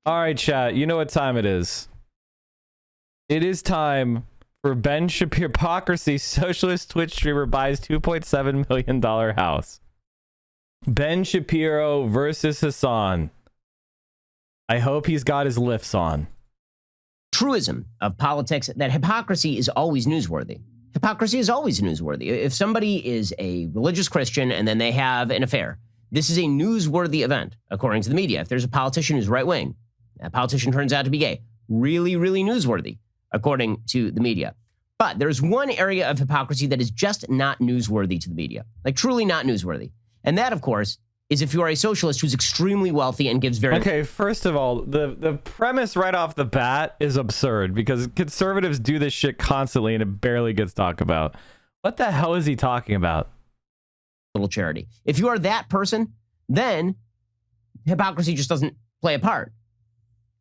All right, chat. You know what time it is. It is time for Ben Shapiro. Hypocrisy. Socialist Twitch streamer buys $2.7 million house. Ben Shapiro versus Hasan. I hope he's got his lifts on. Truism of politics that hypocrisy is always newsworthy. Hypocrisy is always newsworthy. If somebody is a religious Christian and then they have an affair, this is a newsworthy event, according to the media. If there's a politician who's right wing, that politician turns out to be gay, really, really newsworthy, according to the media. But there's one area of hypocrisy that is just not newsworthy to the media, like truly not newsworthy. And that, of course, is if you are a socialist who's extremely wealthy and gives very... Okay, first of all, the premise right off the bat is absurd because conservatives do this shit constantly and it barely gets talked about. What the hell is he talking about? Little charity. If you are that person, then hypocrisy just doesn't play a part.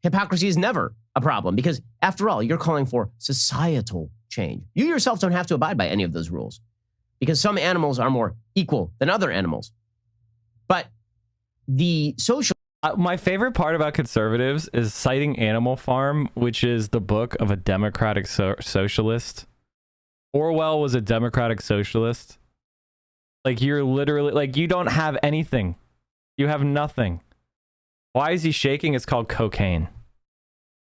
Hypocrisy is never a problem because, after all, you're calling for societal change. You yourself don't have to abide by any of those rules because some animals are more equal than other animals. But the social... my favorite part about conservatives is citing Animal Farm, which is the book of a democratic socialist. Orwell was a democratic socialist. Like, you're literally... Like, you don't have anything. You have nothing. Why is he shaking? It's called cocaine.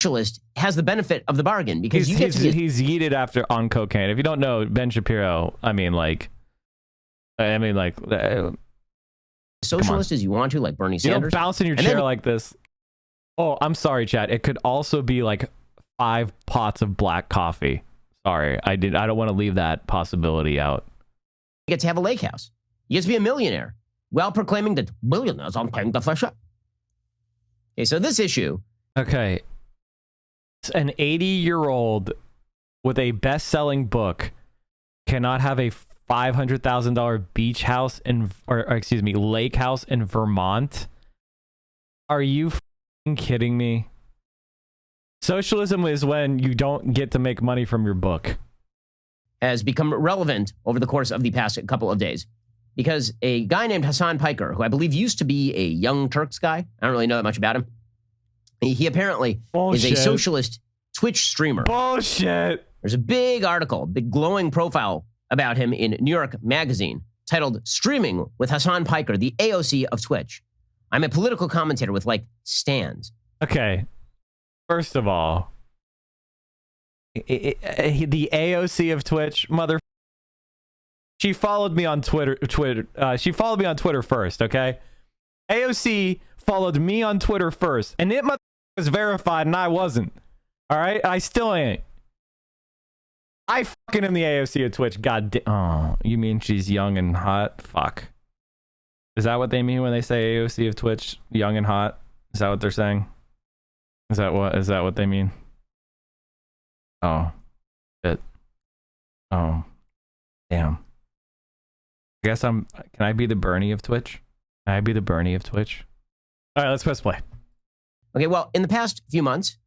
Socialist has the benefit of the bargain because he's yeeted after on cocaine. If you don't know, Ben Shapiro, socialist as you want to, like Bernie Sanders. You don't bounce in your chair like this. Oh, I'm sorry, Chad. It could also be like 5 pots of black coffee. Sorry, I don't want to leave that possibility out. You get to have a lake house. You get to be a millionaire while proclaiming that billionaires aren't paying the flesh up. Okay, so this issue. Okay. An 80-year-old with a best-selling book cannot have a $500,000 beach house lake house in Vermont. Are you f***ing kidding me? Socialism is when you don't get to make money from your book. Has become relevant over the course of the past couple of days because a guy named Hasan Piker, who I believe used to be a Young Turks guy, I don't really know that much about him. He apparently is a socialist Twitch streamer. Bullshit. There's a big article, big glowing profile about him in New York Magazine titled Streaming with Hasan Piker, the AOC of Twitch. I'm a political commentator with like stands. Okay. First of all, the AOC of Twitch, she followed me on Twitter. She followed me on Twitter first, okay? AOC followed me on Twitter first, and it was verified, and I wasn't. All right? I still ain't. I fucking am the AOC of Twitch. God damn. Oh, you mean she's young and hot? Fuck. Is that what they mean when they say AOC of Twitch? Young and hot? Is that what they're saying? Is that what they mean? Oh. Shit. Oh. Damn. I guess can I be the Bernie of Twitch? Can I be the Bernie of Twitch? All right, let's press play. Okay, well, in the past few months,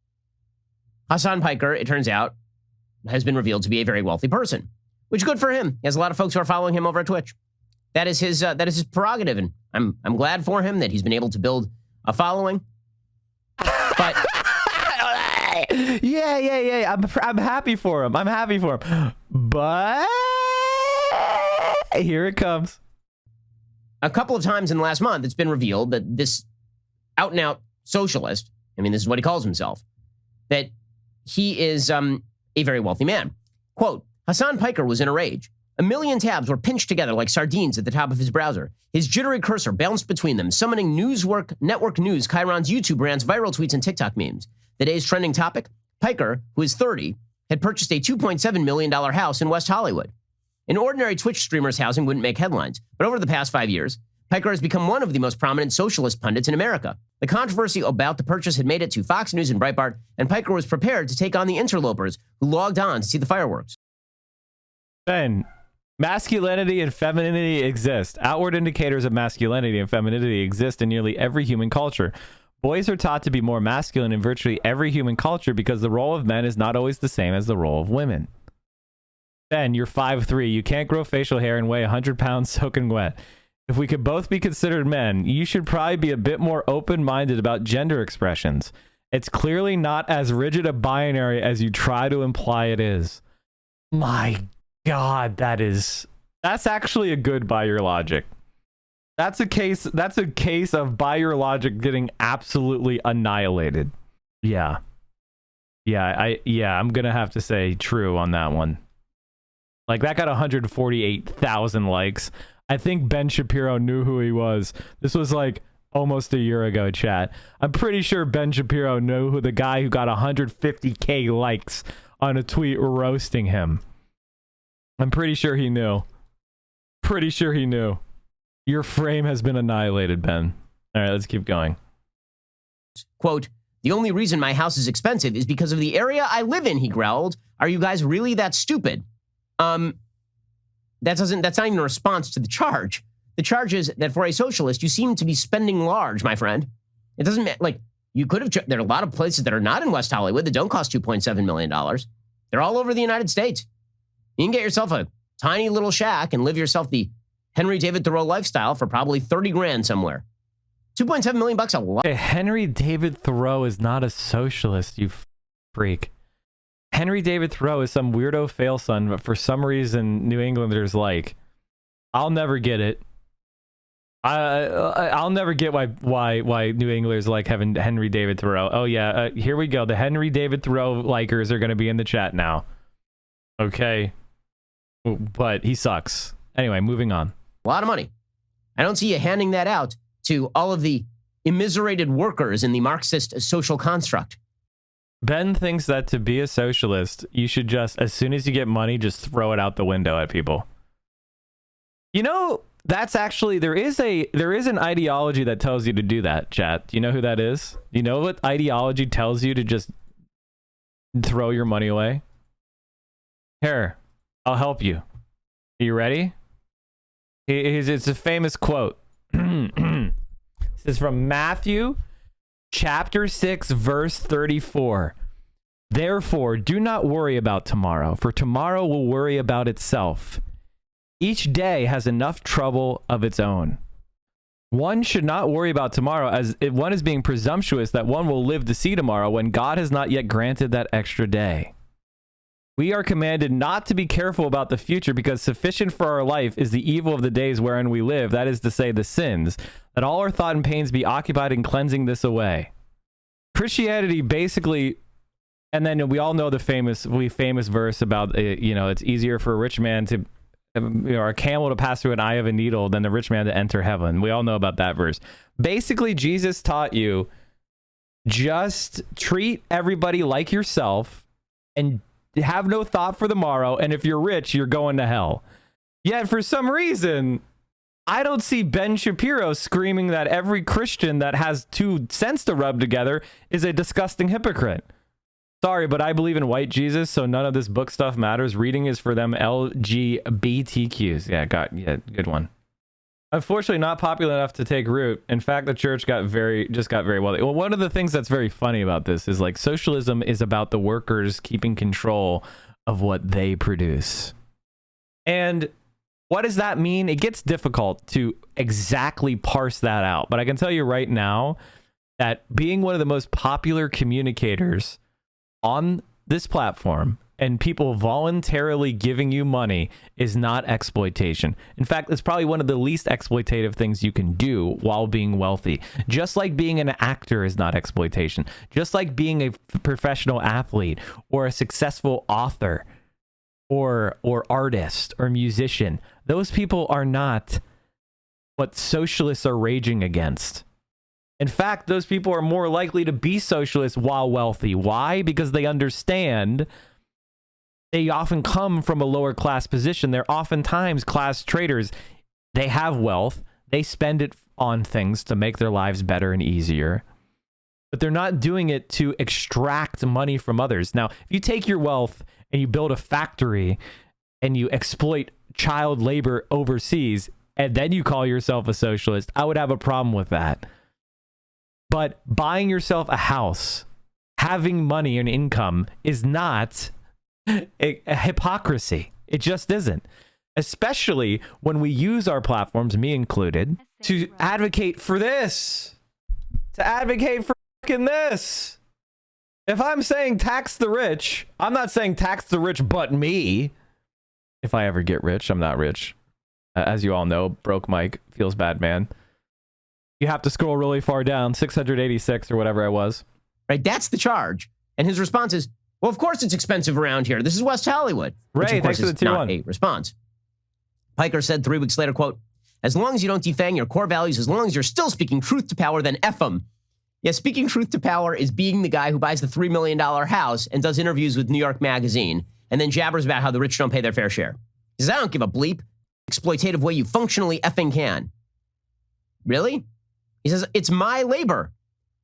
Hasan Piker, it turns out, has been revealed to be a very wealthy person, which is good for him. He has a lot of folks who are following him over at Twitch. That is his prerogative, and I'm glad for him that he's been able to build a following. But yeah. I'm happy for him. But here it comes. A couple of times in the last month, it's been revealed that this out-and-out socialist, I mean, this is what he calls himself, that he is a very wealthy man. Quote, Hasan Piker was in a rage. 1 million tabs were pinched together like sardines at the top of his browser. His jittery cursor bounced between them, summoning network news, Chiron's YouTube rants, viral tweets, and TikTok memes. The day's trending topic, Piker, who is 30, had purchased a $2.7 million house in West Hollywood. An ordinary Twitch streamer's housing wouldn't make headlines, but over the past 5 years, Piker has become one of the most prominent socialist pundits in America. The controversy about the purchase had made it to Fox News and Breitbart, and Piker was prepared to take on the interlopers who logged on to see the fireworks. Ben, masculinity and femininity exist. Outward indicators of masculinity and femininity exist in nearly every human culture. Boys are taught to be more masculine in virtually every human culture because the role of men is not always the same as the role of women. Ben, you're 5'3". You can't grow facial hair and weigh 100 pounds soaking wet. If we could both be considered men, you should probably be a bit more open-minded about gender expressions. It's clearly not as rigid a binary as you try to imply it is. My God, that's actually a good by your logic. That's a case of by your logic getting absolutely annihilated. Yeah. I'm gonna have to say true on that one. Like, that got 148,000 likes. I think Ben Shapiro knew who he was. This was like almost a year ago, chat. I'm pretty sure Ben Shapiro knew who the guy who got 150k likes on a tweet roasting him. I'm pretty sure he knew. Pretty sure he knew. Your frame has been annihilated, Ben. All right, let's keep going. Quote, the only reason my house is expensive is because of the area I live in, he growled. Are you guys really that stupid? That's not even a response to the charge. The charge is that for a socialist, you seem to be spending large, my friend. It doesn't matter. Like, you could have, there are a lot of places that are not in West Hollywood that don't cost $2.7 million. They're all over the United States. You can get yourself a tiny little shack and live yourself the Henry David Thoreau lifestyle for probably 30 grand somewhere. 2.7 million bucks a lot. Hey, Henry David Thoreau is not a socialist, you freak. Henry David Thoreau is some weirdo fail son, but for some reason New Englanders like. I'll never get it. I'll never get why New Englanders like having Henry David Thoreau. Oh yeah, here we go. The Henry David Thoreau likers are going to be in the chat now. Okay, but he sucks. Anyway, moving on. A lot of money. I don't see you handing that out to all of the immiserated workers in the Marxist social construct. Ben thinks that to be a socialist, you should just, as soon as you get money, just throw it out the window at people. You know, that's actually, there is an ideology that tells you to do that, chat. Do you know who that is? You know what ideology tells you to just throw your money away? Here, I'll help you. Are you ready? It's a famous quote. This is from Matthew chapter 6, verse 34. Therefore, do not worry about tomorrow, for tomorrow will worry about itself. Each day has enough trouble of its own. One should not worry about tomorrow, as one is being presumptuous that one will live to see tomorrow when God has not yet granted that extra day. We are commanded not to be careful about the future, because sufficient for our life is the evil of the days wherein we live, that is to say, the sins, that all our thought and pains be occupied in cleansing this away. Christianity basically, and then we all know the famous verse about, it's easier for a rich man to, or a camel to pass through an eye of a needle than the rich man to enter heaven. We all know about that verse. Basically, Jesus taught you, just treat everybody like yourself and have no thought for the morrow, and if you're rich, you're going to hell. Yet for some reason, I don't see Ben Shapiro screaming that every Christian that has 2 cents to rub together is a disgusting hypocrite. Sorry, but I believe in white Jesus, so none of this book stuff matters. Reading is for them LGBTQs. Yeah, good one. Unfortunately, not popular enough to take root. In fact, the church got very wealthy. Well, one of the things that's very funny about this is, like, socialism is about the workers keeping control of what they produce. And what does that mean? It gets difficult to exactly parse that out. But I can tell you right now that being one of the most popular communicators on this platform and people voluntarily giving you money is not exploitation. In fact, it's probably one of the least exploitative things you can do while being wealthy. Just like being an actor is not exploitation. Just like being a professional athlete or a successful author or artist or musician. Those people are not what socialists are raging against. In fact, those people are more likely to be socialists while wealthy. Why? Because they understand they often come from a lower class position. They're oftentimes class traders. They have wealth. They spend it on things to make their lives better and easier. But they're not doing it to extract money from others. Now, if you take your wealth and you build a factory and you exploit child labor overseas, and then you call yourself a socialist, I would have a problem with that. But buying yourself a house, having money and income is not a hypocrisy. It just isn't. Especially when we use our platforms, me included, to advocate for this. To advocate for fucking this. If I'm saying tax the rich, I'm not saying tax the rich but me. If I ever get rich, I'm not rich. As you all know, broke Mike feels bad, man. You have to scroll really far down, 686 or whatever I was. Right, that's the charge. And his response is, well, of course it's expensive around here. This is West Hollywood. Which, Ray, of course, thanks for the is tier not 1. a response. Piker said 3 weeks later, quote, as long as you don't defang your core values, as long as you're still speaking truth to power, then F them. Yeah, speaking truth to power is being the guy who buys the $3 million house and does interviews with New York Magazine and then jabbers about how the rich don't pay their fair share. He says, I don't give a bleep. Exploitative way you functionally effing can. Really? He says, it's my labor.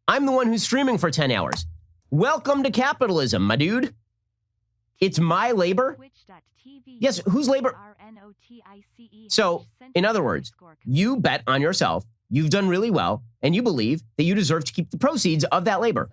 I'm the one who's streaming for 10 hours. Welcome to capitalism, my dude. It's my labor. Yes, whose labor? So, in other words, you bet on yourself, you've done really well, and you believe that you deserve to keep the proceeds of that labor.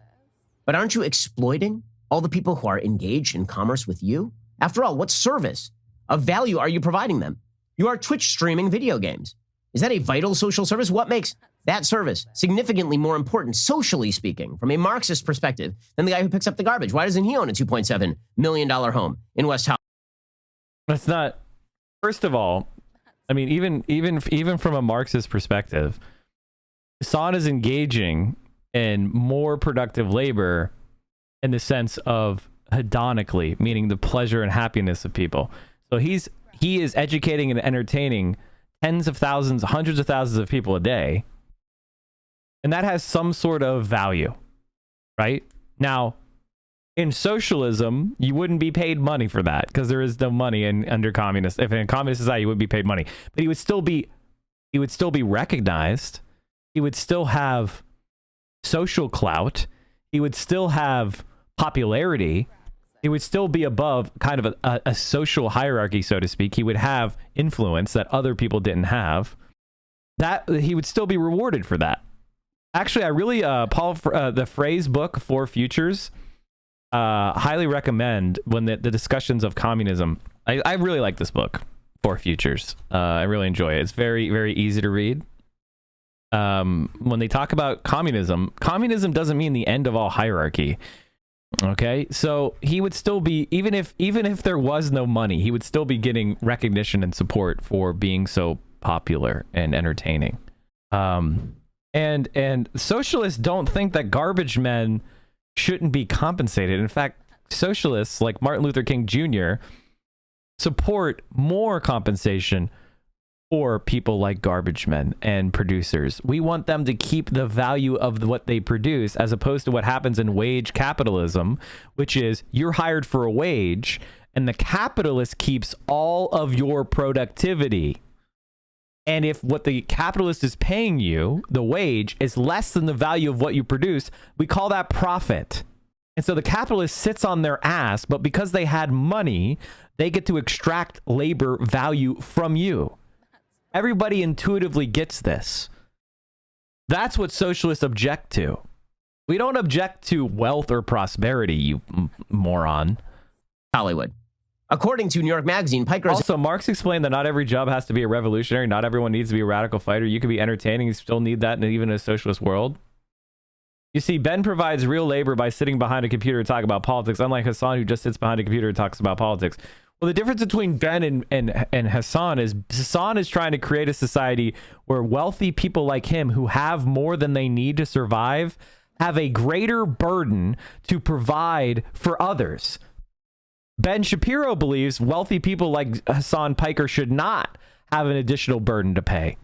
But aren't you exploiting all the people who are engaged in commerce with you? After all, what service of value are you providing them? You are Twitch streaming video games. Is that a vital social service? What makes that service significantly more important, socially speaking, from a Marxist perspective, than the guy who picks up the garbage? Why doesn't he own a $2.7 million home in West Hollywood? That's not. First of all, I mean, even from a Marxist perspective, Hasan is engaging in more productive labor in the sense of hedonically, meaning the pleasure and happiness of people. So he is educating and entertaining tens of thousands, hundreds of thousands of people a day. And that has some sort of value, right? Now, in socialism, you wouldn't be paid money for that because there is no money under communist. If in a communist society, you would be paid money, but he would still be recognized. He would still have social clout. He would still have popularity. He would still be above kind of a social hierarchy, so to speak. He would have influence that other people didn't have. That he would still be rewarded for that. Actually, I really the phrase book For Futures, highly recommend when the discussions of communism. I really like this book, For Futures. I really enjoy it. It's very, very easy to read. When they talk about communism doesn't mean the end of all hierarchy. Okay, so he would still be, even if there was no money, he would still be getting recognition and support for being so popular and entertaining. And socialists don't think that garbage men shouldn't be compensated. In fact, socialists like Martin Luther King Jr. support more compensation for people like garbage men and producers. We want them to keep the value of what they produce, as opposed to what happens in wage capitalism, which is you're hired for a wage and the capitalist keeps all of your productivity. And if what the capitalist is paying you, the wage, is less than the value of what you produce, we call that profit. And so the capitalist sits on their ass, but because they had money, they get to extract labor value from you. Everybody intuitively gets this. That's what socialists object to. We don't object to wealth or prosperity, you moron. Hollywood. According to New York Magazine, Piker... Also, Marx explained that not every job has to be a revolutionary. Not everyone needs to be a radical fighter. You can be entertaining. You still need that even in a socialist world. You see, Ben provides real labor by sitting behind a computer to talk about politics, unlike Hasan, who just sits behind a computer and talks about politics. Well, the difference between Ben and Hasan is trying to create a society where wealthy people like him, who have more than they need to survive, have a greater burden to provide for others. Ben Shapiro believes wealthy people like Hasan Piker should not have an additional burden to pay,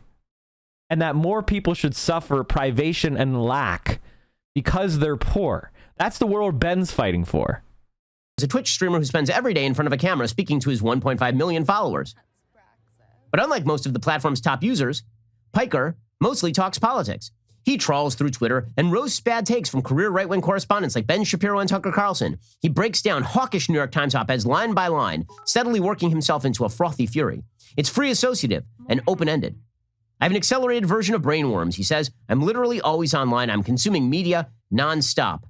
and that more people should suffer privation and lack because they're poor. That's the world Ben's fighting for. Is a Twitch streamer who spends every day in front of a camera speaking to his 1.5 million followers. But unlike most of the platform's top users, Piker mostly talks politics. He trawls through Twitter and roasts bad takes from career right-wing correspondents like Ben Shapiro and Tucker Carlson. He breaks down hawkish New York Times op-eds line by line, steadily working himself into a frothy fury. It's free associative and open-ended. I have an accelerated version of brainworms, he says. I'm literally always online. I'm consuming media nonstop.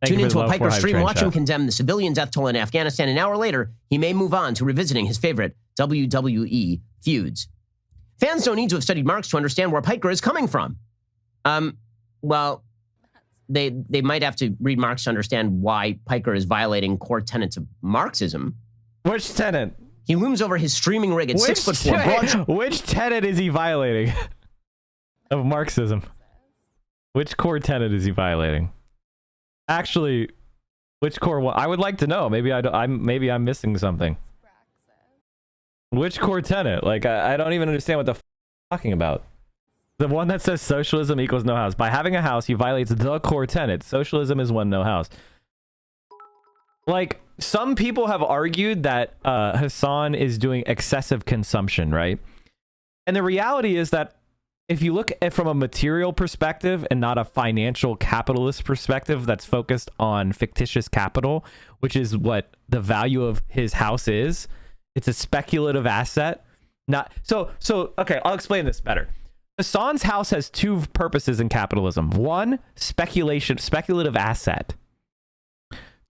Tune into a Piker stream, watch him condemn the civilian death toll in Afghanistan. An hour later, he may move on to revisiting his favorite WWE feuds. Fans don't need to have studied Marx to understand where Piker is coming from. Well, they might have to read Marx to understand why Piker is violating core tenets of Marxism. Which tenet? He looms over his streaming rig at 6'4". Which tenet is he violating of Marxism? Which core tenet is he violating? Actually, which core one? I would like to know. Maybe I'm missing something. Which core tenet? Like I don't even understand what the talking about. The one that says socialism equals no house. By having a house, he violates the core tenet. Socialism is one, no house. Like, some people have argued that Hasan is doing excessive consumption, right? And the reality is that if you look at from a material perspective and not a financial capitalist perspective that's focused on fictitious capital, which is what the value of his house is, it's a speculative asset. Okay, I'll explain this better. Hasan's house has two purposes in capitalism. One, speculative asset.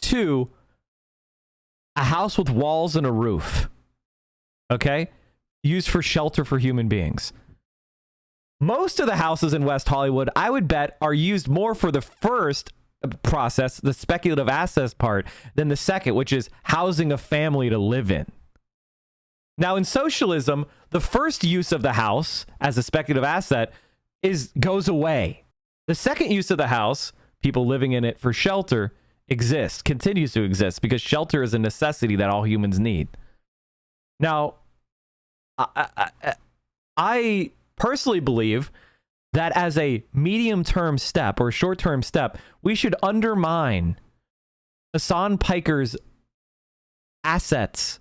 Two, a house with walls and a roof. Okay? Used for shelter for human beings. Most of the houses in West Hollywood, I would bet, are used more for the first process, the speculative assets part, than the second, which is housing a family to live in. Now, in socialism, the first use of the house as a speculative asset goes away. The second use of the house, people living in it for shelter, continues to exist, because shelter is a necessity that all humans need. Now, I personally believe that as a medium-term step or short-term step, we should undermine Hasan Piker's assets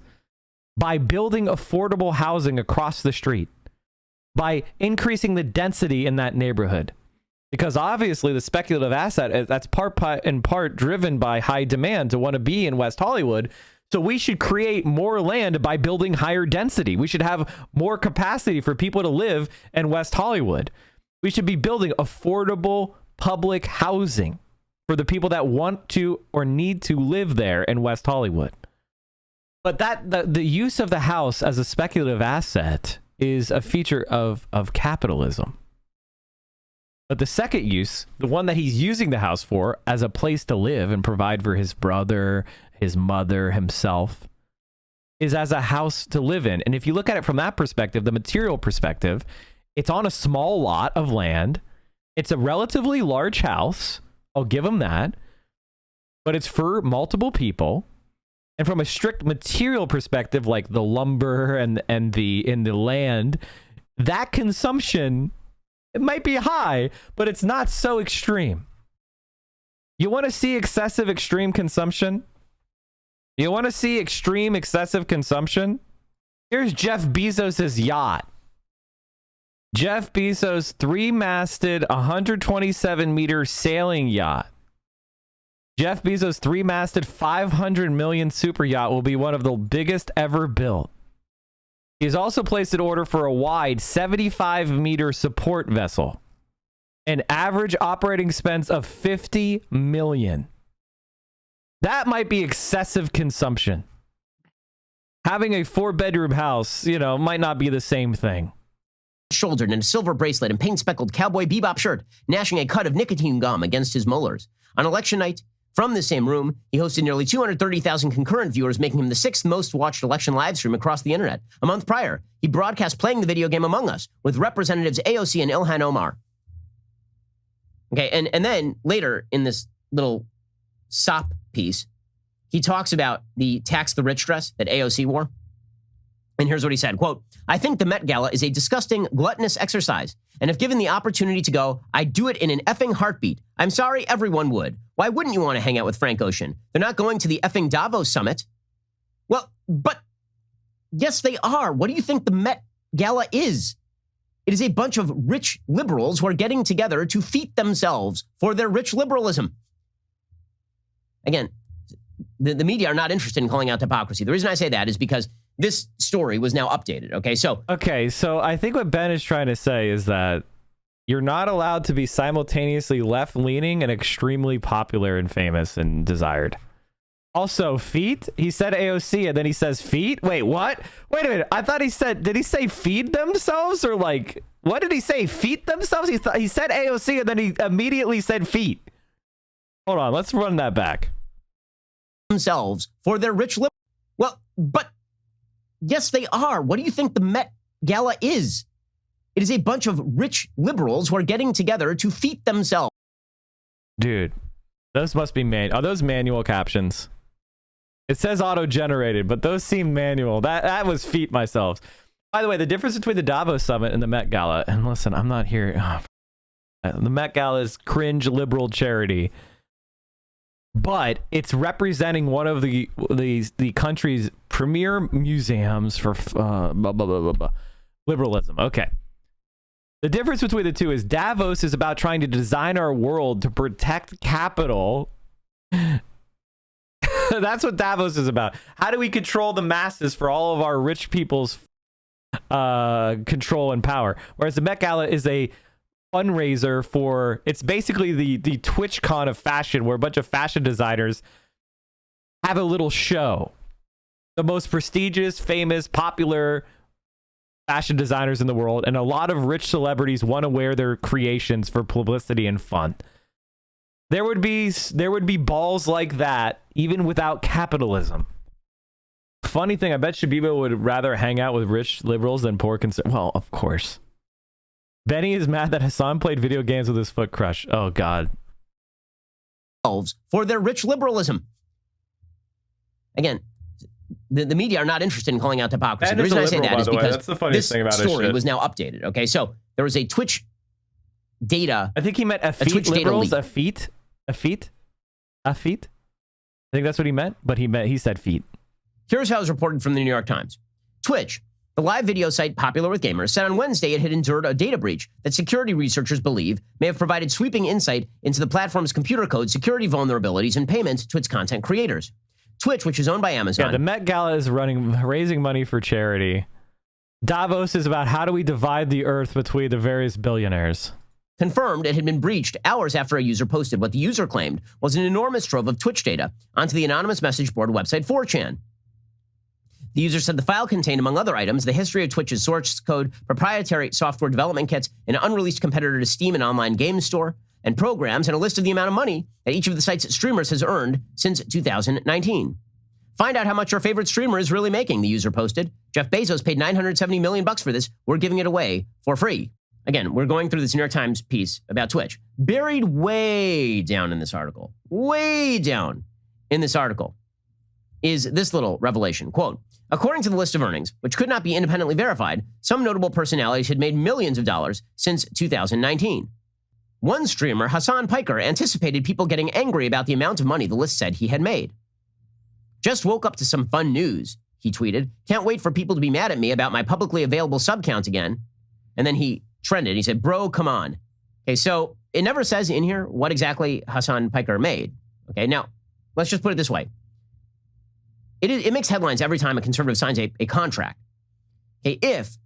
by building affordable housing across the street, by increasing the density in that neighborhood. Because obviously the speculative asset, that's in part driven by high demand to want to be in West Hollywood. So we should create more land by building higher density. We should have more capacity for people to live in West Hollywood. We should be building affordable public housing for the people that want to or need to live there in West Hollywood. But the use of the house as a speculative asset is a feature of capitalism. But the second use, the one that he's using the house for as a place to live and provide for his brother, his mother, himself, is as a house to live in. And if you look at it from that perspective, the material perspective, it's on a small lot of land. It's a relatively large house. I'll give him that. But it's for multiple people. And from a strict material perspective, like the lumber and the land, that consumption, it might be high, but it's not so extreme. You want to see extreme consumption? You want to see extreme excessive consumption? Here's Jeff Bezos' yacht. Jeff Bezos' 3-masted 127-meter sailing yacht. Jeff Bezos' 3-masted 500 million super yacht will be one of the biggest ever built. He's also placed an order for a wide 75-meter support vessel. An average operating expense of $50 million. That might be excessive consumption. Having a 4-bedroom house, might not be the same thing. Shouldered in a silver bracelet and paint-speckled cowboy bebop shirt, gnashing a cud of nicotine gum against his molars. On election night, from the same room, he hosted nearly 230,000 concurrent viewers, making him the 6th most watched election live stream across the internet. A month prior, he broadcast playing the video game Among Us with Representatives AOC and Ilhan Omar. Okay, and then later in this little SOP piece, he talks about the tax the rich dress that AOC wore. And here's what he said, quote, "I think the Met Gala is a disgusting, gluttonous exercise. And if given the opportunity to go, I'd do it in an effing heartbeat. I'm sorry, everyone would. Why wouldn't you want to hang out with Frank Ocean? They're not going to the effing Davos summit." Well, but yes, they are. What do you think the Met Gala is? It is a bunch of rich liberals who are getting together to feat themselves for their rich liberalism. Again, the media are not interested in calling out hypocrisy. The reason I say that is because this story was now updated. Okay, so I think what Ben is trying to say is that you're not allowed to be simultaneously left-leaning and extremely popular and famous and desired. Also, feet? He said AOC and then he says feet? Wait, what? Wait a minute. I thought did he say feed themselves? Or what did he say? Feet themselves? He said AOC and then he immediately said feet. Hold on, let's run that back. Themselves for their rich liberals. Well, but yes, they are. What do you think the Met Gala is? It is a bunch of rich liberals who are getting together to feat themselves. Dude, those must be are those manual captions? It says auto-generated, but those seem manual. That was feat myself. By the way, the difference between the Davos Summit and the Met Gala, and listen, I'm not here. The Met Gala is cringe liberal charity, but it's representing one of the country's premier museums for liberalism. Okay. The difference between the two is Davos is about trying to design our world to protect capital. That's what Davos is about. How do we control the masses for all of our rich people's control and power? Whereas the Met Gala is a fundraiser for, it's basically the TwitchCon of fashion, where a bunch of fashion designers have a little show. The most prestigious, famous, popular fashion designers in the world, and a lot of rich celebrities want to wear their creations for publicity and fun. There would be balls like that even without capitalism. Funny thing, I bet Shapiro would rather hang out with rich liberals than poor well, of course. Benny is mad that Hasan played video games with his foot crush. Oh God. For their rich liberalism. Again, the media are not interested in calling out hypocrisy. The reason I say that is because that's the funniest thing about this story was now updated. Okay, so there was a Twitch data. I think he meant effete liberals. Effete. I think that's what he meant, but he said feet. Here's how it was reported from the New York Times. Twitch, the live video site popular with gamers, said on Wednesday it had endured a data breach that security researchers believe may have provided sweeping insight into the platform's computer code, security vulnerabilities, and payment to its content creators. Twitch, which is owned by Amazon. Yeah, the Met Gala is raising money for charity. Davos is about how do we divide the earth between the various billionaires. Confirmed it had been breached hours after a user posted what the user claimed was an enormous trove of Twitch data onto the anonymous message board website 4chan. The user said the file contained, among other items, the history of Twitch's source code, proprietary software development kits, an unreleased competitor to Steam and online game store, and programs, and a list of the amount of money that each of the site's streamers has earned since 2019. Find out how much your favorite streamer is really making, the user posted. Jeff Bezos paid $970 million for this. We're giving it away for free. Again, we're going through this New York Times piece about Twitch. Buried way down in this article, is this little revelation. Quote, according to the list of earnings, which could not be independently verified, some notable personalities had made millions of dollars since 2019. One streamer, Hasan Piker, anticipated people getting angry about the amount of money the list said he had made. Just woke up to some fun news, he tweeted. Can't wait for people to be mad at me about my publicly available sub count again. And then he trended. He said, bro, come on. Okay, so it never says in here what exactly Hasan Piker made. Okay, now, let's just put it this way. It makes headlines every time a conservative signs a contract. Okay, if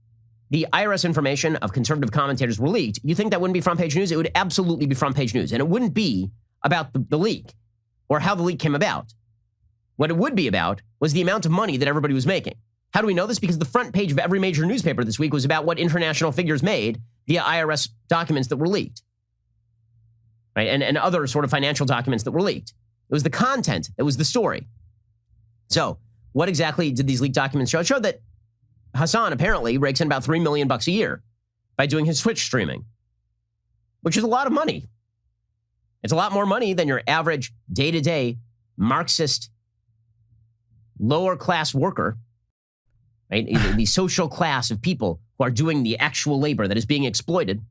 the IRS information of conservative commentators were leaked, you think that wouldn't be front page news? It would absolutely be front page news. And it wouldn't be about the leak or how the leak came about. What it would be about was the amount of money that everybody was making. How do we know this? Because the front page of every major newspaper this week was about what international figures made via IRS documents that were leaked, right? And other sort of financial documents that were leaked. It was the content that was the story. So what exactly did these leaked documents show? It showed that Hasan apparently rakes in about $3 million a year by doing his Twitch streaming, which is a lot of money. It's a lot more money than your average day-to-day Marxist lower class worker, right? The social class of people who are doing the actual labor that is being exploited.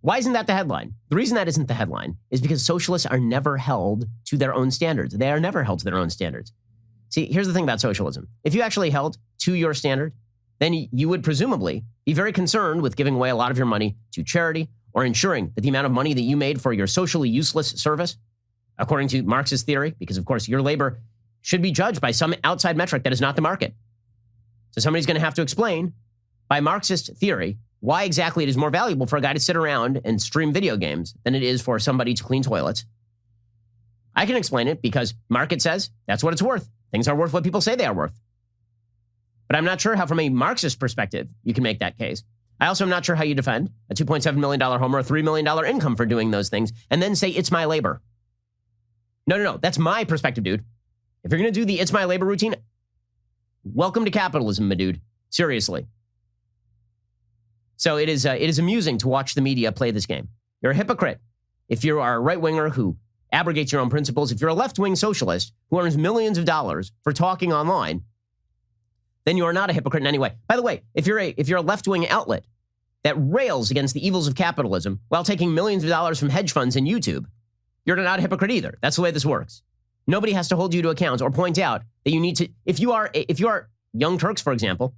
Why isn't that the headline? The reason that isn't the headline is because socialists are never held to their own standards. They are never held to their own standards. See, here's the thing about socialism. If you actually held to your standard, then you would presumably be very concerned with giving away a lot of your money to charity or ensuring that the amount of money that you made for your socially useless service, according to Marxist theory, because of course your labor should be judged by some outside metric that is not the market. So somebody's going to have to explain by Marxist theory why exactly it is more valuable for a guy to sit around and stream video games than it is for somebody to clean toilets. I can explain it because market says that's what it's worth. Things are worth what people say they are worth. But I'm not sure how from a Marxist perspective you can make that case. I also am not sure how you defend a $2.7 million home or a $3 million income for doing those things and then say it's my labor. No. That's my perspective, dude. If you're going to do the it's my labor routine, welcome to capitalism, my dude. Seriously. So it is amusing to watch the media play this game. You're a hypocrite if you are a right-winger who abrogates your own principles. If you're a left-wing socialist who earns millions of dollars for talking online, then you are not a hypocrite in any way. By the way, if you're a left-wing outlet that rails against the evils of capitalism while taking millions of dollars from hedge funds and YouTube, you're not a hypocrite either. That's the way this works. Nobody has to hold you to account or point out that you need to, if you are Young Turks, for example,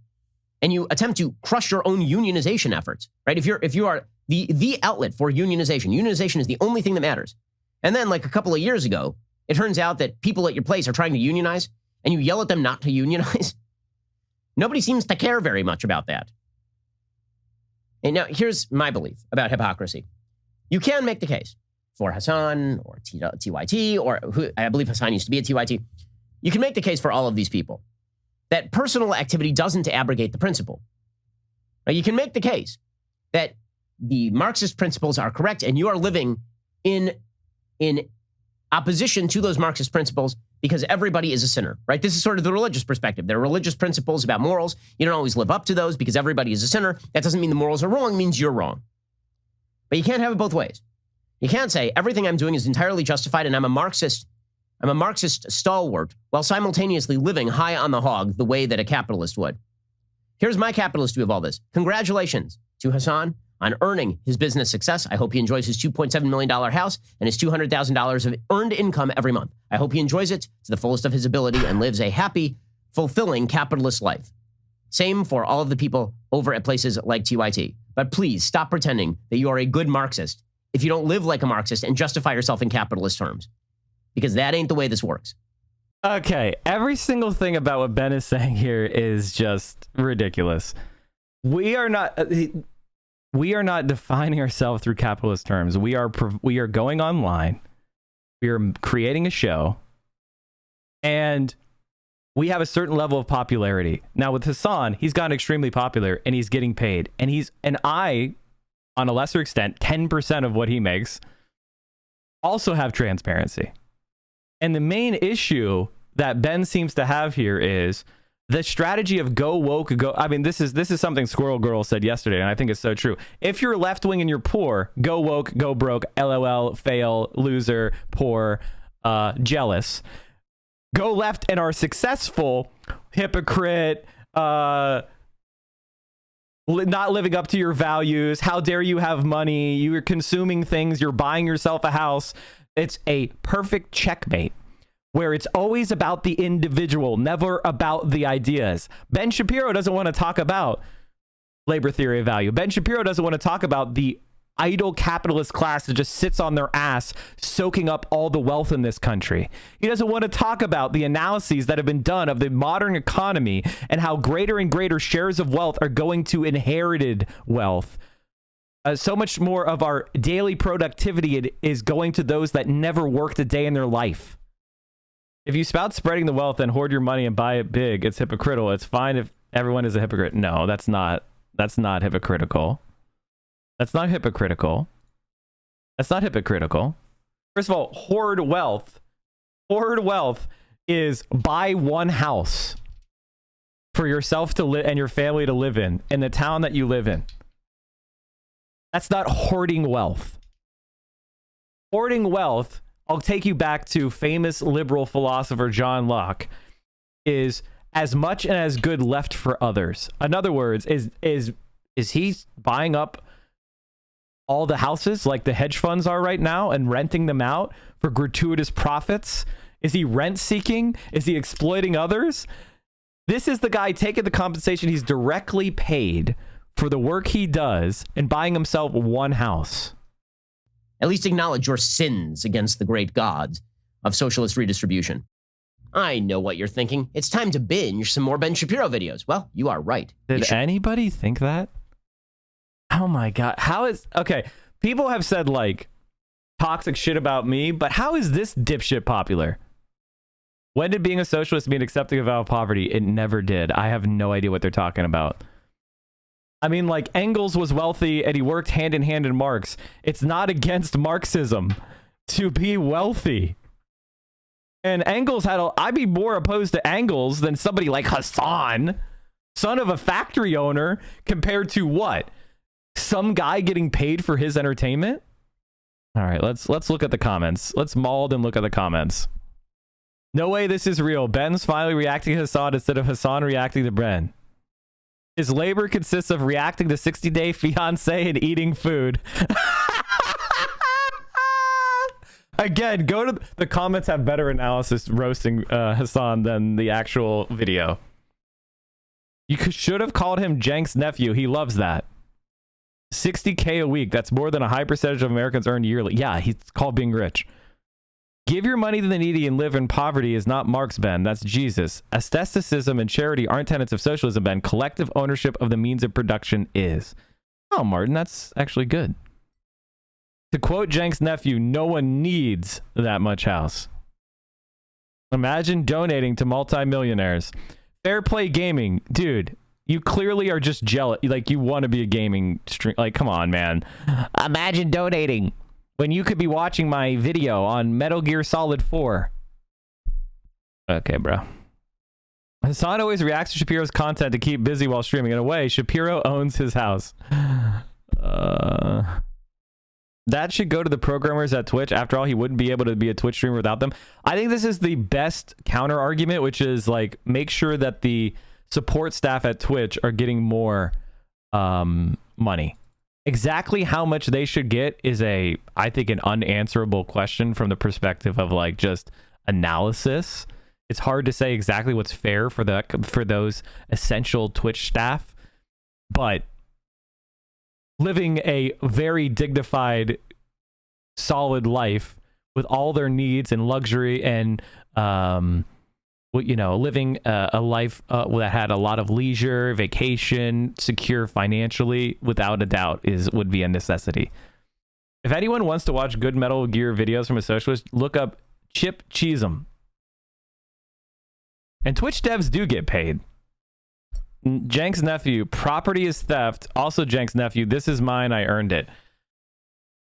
and you attempt to crush your own unionization efforts, right? If you are the outlet for unionization is the only thing that matters. And then like a couple of years ago, it turns out that people at your place are trying to unionize and you yell at them not to unionize. Nobody seems to care very much about that. And now here's my belief about hypocrisy. You can make the case for Hasan or TYT, or who I believe Hasan used to be at TYT. You can make the case for all of these people that personal activity doesn't abrogate the principle. Now, you can make the case that the Marxist principles are correct and you are living in opposition to those Marxist principles because everybody is a sinner, right? This is sort of the religious perspective. There are religious principles about morals. You don't always live up to those because everybody is a sinner. That doesn't mean the morals are wrong, it means you're wrong. But you can't have it both ways. You can't say everything I'm doing is entirely justified and I'm a Marxist stalwart while simultaneously living high on the hog the way that a capitalist would. Here's my capitalist view of all this. Congratulations to Hasan on earning his business success. I hope he enjoys his $2.7 million house and his $200,000 of earned income every month. I hope he enjoys it to the fullest of his ability and lives a happy, fulfilling capitalist life. Same for all of the people over at places like TYT. But please stop pretending that you are a good Marxist if you don't live like a Marxist and justify yourself in capitalist terms. Because that ain't the way this works. Okay, every single thing about what Ben is saying here is just ridiculous. We are not defining ourselves through capitalist terms. We are going online. We are creating a show, and we have a certain level of popularity. Now with Hasan, he's gotten extremely popular, and he's getting paid, and I, on a lesser extent, 10% of what he makes, also have transparency. And the main issue that Ben seems to have here is the strategy of go woke, go. I mean, this is something Squirrel Girl said yesterday, and I think it's so true. If you're left wing and you're poor, go woke, go broke, LOL, fail, loser, poor, jealous. Go left and are successful, hypocrite, not living up to your values. How dare you have money? You're consuming things. You're buying yourself a house. It's a perfect checkmate where it's always about the individual, never about the ideas. Ben Shapiro doesn't want to talk about labor theory of value. Ben Shapiro doesn't want to talk about the idle capitalist class that just sits on their ass soaking up all the wealth in this country. He doesn't want to talk about the analyses that have been done of the modern economy and how greater and greater shares of wealth are going to inherited wealth. So much more of our daily productivity is going to those that never worked a day in their life. If you spout spreading the wealth and hoard your money and buy it big, it's hypocritical. It's fine if everyone is a hypocrite. No, that's not hypocritical. That's not hypocritical. That's not hypocritical. First of all, hoard wealth. Hoard wealth is buy one house for yourself to live and your family to live in the town that you live in. That's not hoarding wealth. Hoarding wealth, I'll take you back to famous liberal philosopher John Locke, is as much and as good left for others. In other words, is he buying up all the houses like the hedge funds are right now and renting them out for gratuitous profits? Is he rent seeking? Is he exploiting others? This is the guy taking the compensation he's directly paid for the work he does and buying himself one house. At least acknowledge your sins against the great gods of socialist redistribution. I know what you're thinking. It's time to binge some more Ben Shapiro videos. Well, you are right. Did anybody think that? Oh my God. Okay, people have said like toxic shit about me, but how is this dipshit popular? When did being a socialist mean accepting a vow of poverty? It never did. I have no idea what they're talking about. I mean, like, Engels was wealthy and he worked hand in hand in Marx. It's not against Marxism to be wealthy. And Engels I'd be more opposed to Engels than somebody like Hasan, son of a factory owner, compared to what? Some guy getting paid for his entertainment? All right, let's look at the comments. Let's mauled and look at the comments. No way this is real. Ben's finally reacting to Hasan instead of Hasan reacting to Ben. His labor consists of reacting to 60-day fiance and eating food. Again, go to the comments, have better analysis roasting Hasan than the actual video. You should have called him Jenk's nephew. He loves that. 60K a week. That's more than a high percentage of Americans earn yearly. Yeah, he's called being rich. Give your money to the needy and live in poverty is not Marx, Ben. That's Jesus. Aestheticism and charity aren't tenets of socialism, Ben. Collective ownership of the means of production is. Oh, Martin, that's actually good. To quote Jenk's nephew, no one needs that much house. Imagine donating to multimillionaires. Fair play gaming. Dude, you clearly are just jealous. Like, you want to be a gaming stream. Like, come on, man. Imagine donating when you could be watching my video on Metal Gear Solid 4. Okay, bro. Hasan always reacts to Shapiro's content to keep busy while streaming. In a way, Shapiro owns his house. That should go to the programmers at Twitch. After all, he wouldn't be able to be a Twitch streamer without them. I think this is the best counter argument, which is like, make sure that the support staff at Twitch are getting more money. Exactly how much they should get is I think an unanswerable question from the perspective of like just analysis. It's hard to say exactly what's fair for those essential Twitch staff, but living a very dignified, solid life with all their needs and luxury and living a life that had a lot of leisure, vacation, secure financially, without a doubt would be a necessity. If anyone wants to watch good Metal Gear videos from a socialist, look up Chip Cheesem. And Twitch devs do get paid. Jenk's nephew, property is theft. Also Jenk's nephew, this is mine, I earned it.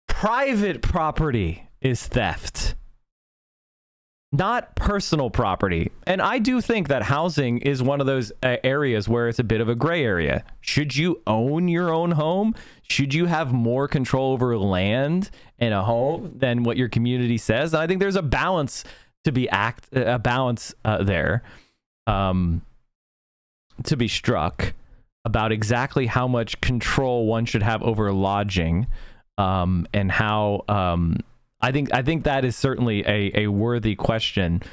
Private property is theft, not personal property. And I do think that housing is one of those areas where it's a bit of a gray area. Should you own your own home? Should you have more control over land and a home than what your community says? And I think there's a balance to be there to be struck about exactly how much control one should have over lodging, and how I think that is certainly a worthy question.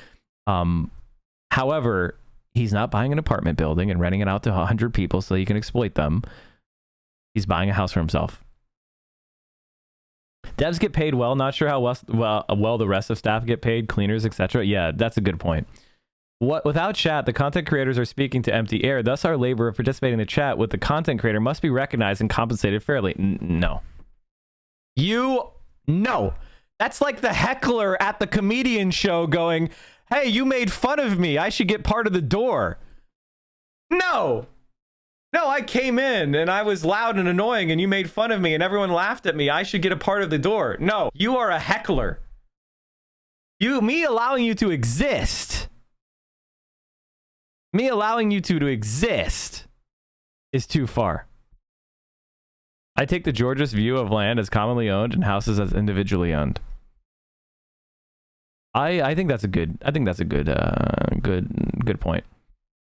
However, he's not buying an apartment building and renting it out to 100 people so he can exploit them. He's buying a house for himself. Devs get paid well. Not sure how well the rest of staff get paid, cleaners, etc. Yeah, that's a good point. Without chat, the content creators are speaking to empty air. Thus, our labor of participating in the chat with the content creator must be recognized and compensated fairly. No. No. That's like the heckler at the comedian show going, hey, you made fun of me. I should get part of the door. No, I came in and I was loud and annoying and you made fun of me and everyone laughed at me. I should get a part of the door. No, you are a heckler. Me allowing you to exist is too far. I take the Georgist view of land as commonly owned and houses as individually owned. I think that's a good point.